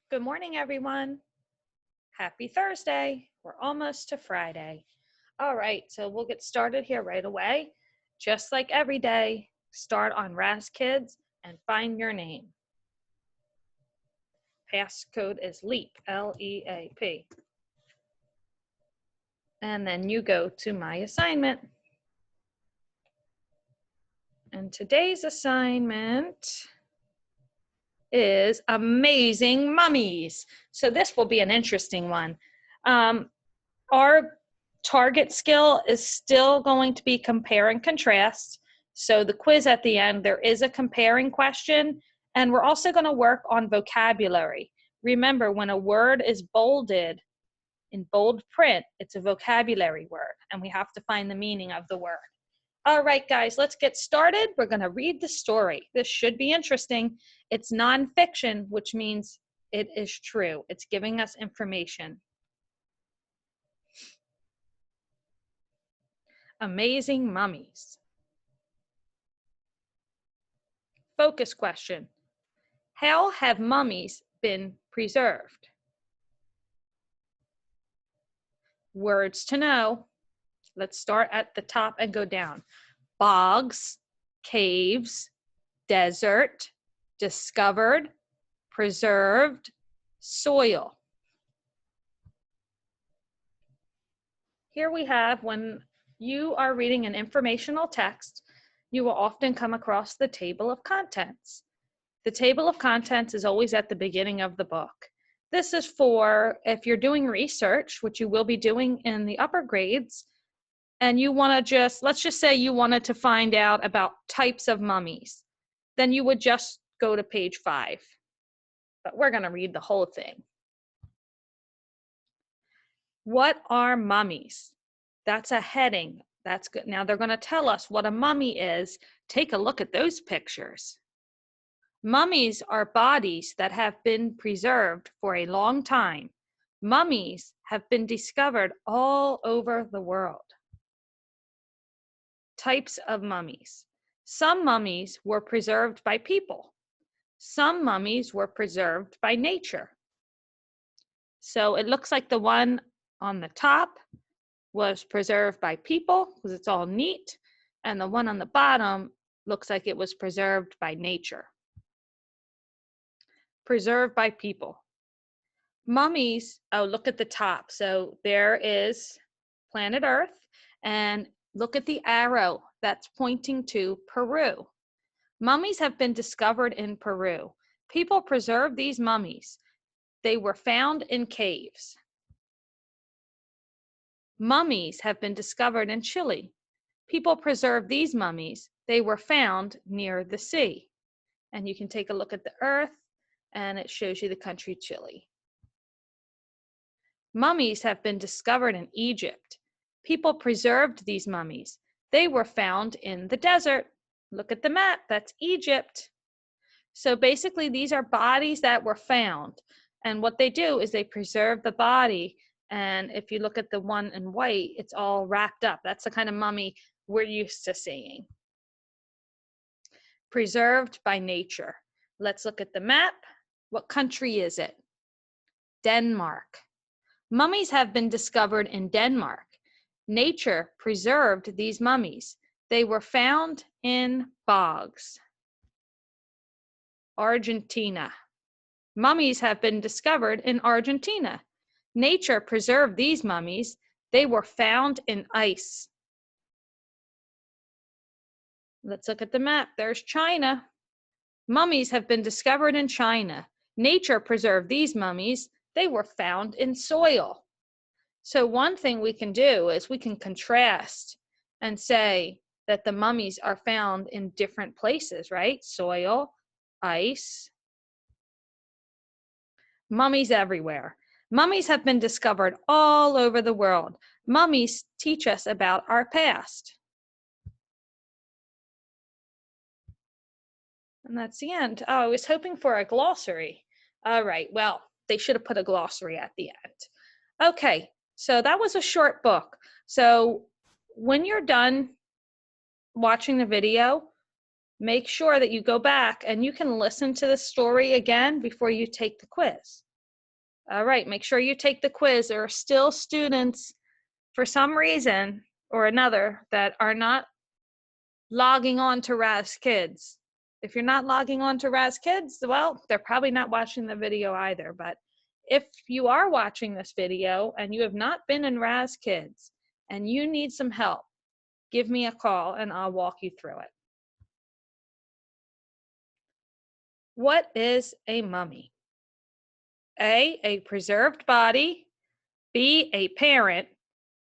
Good morning, everyone. Happy Thursday. We're almost to Friday. All right, so we'll get started here right away. Just like every day, start on RAS Kids and find your name. Passcode is LEAP, L-E-A-P. And then you go to my assignment. And today's assignment is Amazing Mummies. So this will be an interesting one. Our target skill is still going to be compare and contrast. So the quiz at the end, there is a comparing question, and we're also going to work on vocabulary. Remember, when a word is bolded in bold print, it's a vocabulary word, and we have to find the meaning of the word. All right, guys, let's get started. We're going to read the story. This should be interesting. It's nonfiction, which means it is true. It's giving us information. Amazing Mummies. Focus question. How have mummies been preserved? Words to know. Let's start at the top and go down. Bogs, caves, desert, discovered, preserved, soil. Here we have, when you are reading an informational text, you will often come across the table of contents. The table of contents is always at the beginning of the book. This is for if you're doing research, which you will be doing in the upper grades, and you want to let's just say you wanted to find out about types of mummies, then you would just go to page 5. But we're going to read the whole thing. What are mummies? That's a heading. That's good. Now they're going to tell us what a mummy is. Take a look at those pictures. Mummies are bodies that have been preserved for a long time. Mummies have been discovered all over the world. Types of mummies. Some mummies were preserved by people. Some mummies were preserved by nature. So it looks like the one on the top was preserved by people because it's all neat, and the one on the bottom looks like it was preserved by nature. Preserved by people. Mummies, oh, look at the top. So there is planet Earth, and look at the arrow that's pointing to Peru. Mummies have been discovered in Peru. People preserve these mummies. They were found in caves. Mummies have been discovered in Chile. People preserve these mummies. They were found near the sea. And you can take a look at the Earth, and it shows you the country Chile. Mummies have been discovered in Egypt. People preserved these mummies. They were found in the desert. Look at the map, that's Egypt. So basically these are bodies that were found. And what they do is they preserve the body. And if you look at the one in white, it's all wrapped up. That's the kind of mummy we're used to seeing. Preserved by nature. Let's look at the map. What country is it? Denmark. Mummies have been discovered in Denmark. Nature preserved these mummies. They were found in bogs. Argentina. Mummies have been discovered in Argentina. Nature preserved these mummies. They were found in ice. Let's look at the map. There's China. Mummies have been discovered in China. Nature preserved these mummies. They were found in soil. So one thing we can do is we can contrast and say that the mummies are found in different places, right? Soil, ice. Mummies everywhere. Mummies have been discovered all over the world. Mummies teach us about our past. And that's the end. Oh, I was hoping for a glossary. All right, well, they should have put a glossary at the end. Okay, so that was a short book. So when you're done watching the video, make sure that you go back and you can listen to the story again before you take the quiz. All right, make sure you take the quiz. There are still students, for some reason or another, that are not logging on to Raz Kids. If you're not logging on to Raz Kids, well, they're probably not watching the video either. But if you are watching this video and you have not been in Raz Kids and you need some help, give me a call and I'll walk you through it. What is a mummy? A preserved body. B, a parent.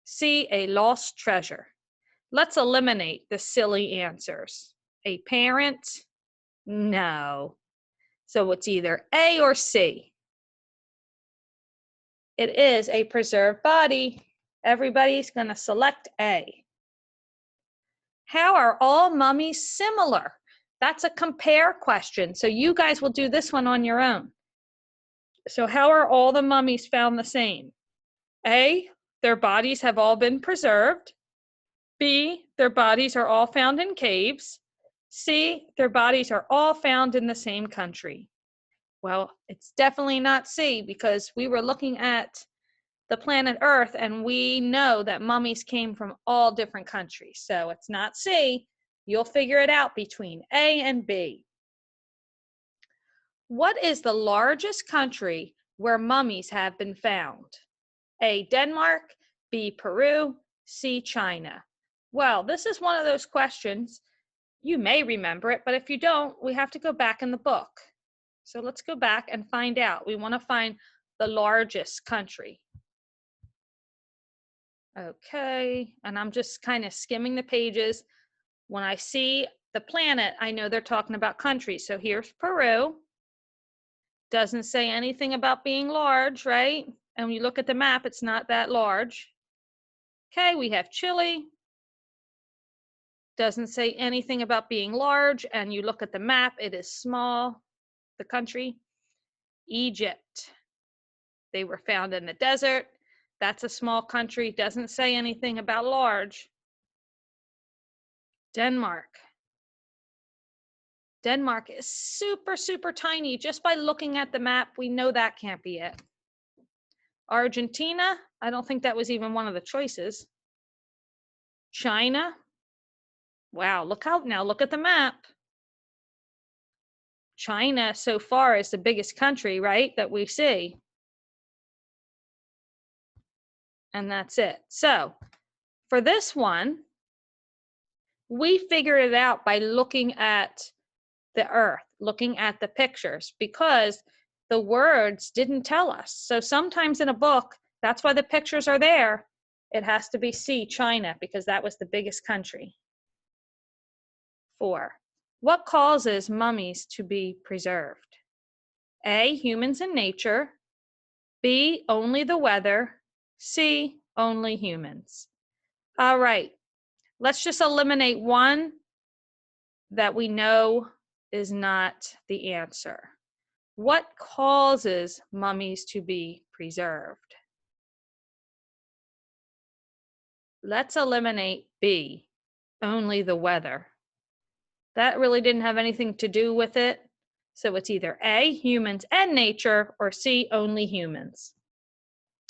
C, a lost treasure. Let's eliminate the silly answers. A parent? No. So it's either A or C. It is a preserved body. Everybody's going to select A. How are all mummies similar? That's a compare question. So you guys will do this one on your own. So how are all the mummies found the same? A, their bodies have all been preserved. B, their bodies are all found in caves. C, their bodies are all found in the same country. Well, it's definitely not C, because we were looking at the planet Earth and we know that mummies came from all different countries. So it's not C. You'll figure it out between A and B. What is the largest country where mummies have been found? A, Denmark. B, Peru. C, China. Well, this is one of those questions. You may remember it, but if you don't, we have to go back in the book. So let's go back and find out. We want to find the largest country. Okay, and I'm just kind of skimming the pages. When I see the planet, I know they're talking about countries. So here's Peru. Doesn't say anything about being large, right? And when you look at the map, it's not that large. Okay, we have Chile. Doesn't say anything about being large. And you look at the map, it is small, the country. Egypt. They were found in the desert. That's a small country. Doesn't say anything about large. Denmark. Denmark is super, super tiny. Just by looking at the map, we know that can't be it. Argentina, I don't think that was even one of the choices. China, wow, look out now, look at the map. China so far is the biggest country, right, that we see. And that's it. So for this one, we figured it out by looking at the earth, looking at the pictures, because the words didn't tell us. So sometimes in a book, that's why the pictures are there. It has to be C, China, because that was the biggest country. 4, what causes mummies to be preserved? A, humans and nature. B, only the weather. C, only humans. All right, let's just eliminate one that we know is not the answer. What causes mummies to be preserved? Let's eliminate B, only the weather. That really didn't have anything to do with it. So it's either A, humans and nature, or C, only humans.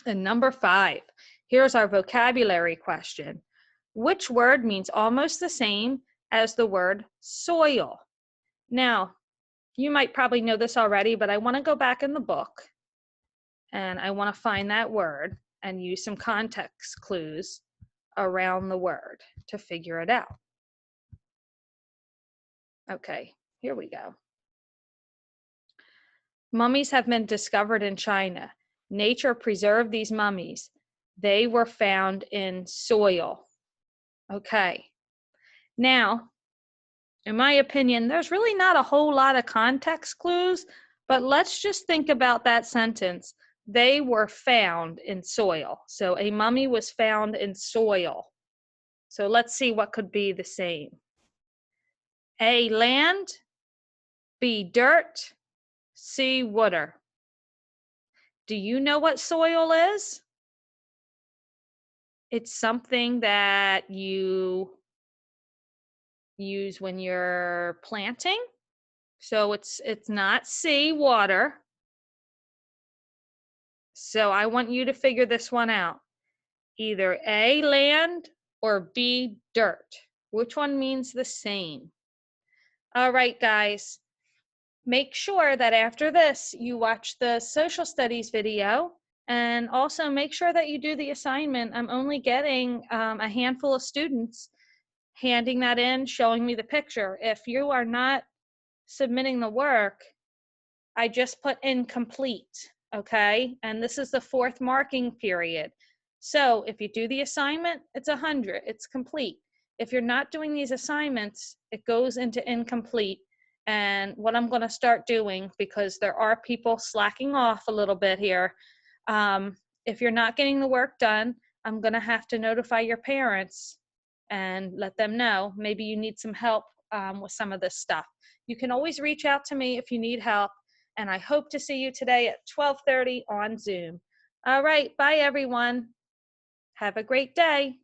And number 5, here's our vocabulary question. Which word means almost the same as the word soil? Now, you might probably know this already, but I want to go back in the book and I want to find that word and use some context clues around the word to figure it out. Okay, here we go. Mummies have been discovered in China. Nature preserved these mummies. They were found in soil. Okay. Now, in my opinion, there's really not a whole lot of context clues, but let's just think about that sentence. They were found in soil. So a mummy was found in soil. So let's see what could be the same. A, land. B, dirt. C, water. Do you know what soil is? It's something that you use when you're planting. So it's not C, water. So I want you to figure this one out. Either A, land, or B, dirt. Which one means the same? All right, guys. Make sure that after this, you watch the social studies video, and also make sure that you do the assignment. I'm only getting a handful of students handing that in, showing me the picture. If you are not submitting the work, I just put incomplete, okay? And this is the 4th marking period. So if you do the assignment, it's 100, it's complete. If you're not doing these assignments, it goes into incomplete. And what I'm gonna start doing, because there are people slacking off a little bit here, if you're not getting the work done, I'm gonna have to notify your parents and let them know. Maybe you need some help with some of this stuff. You can always reach out to me if you need help, and I hope to see you today at 12:30 on Zoom. All right, bye everyone. Have a great day.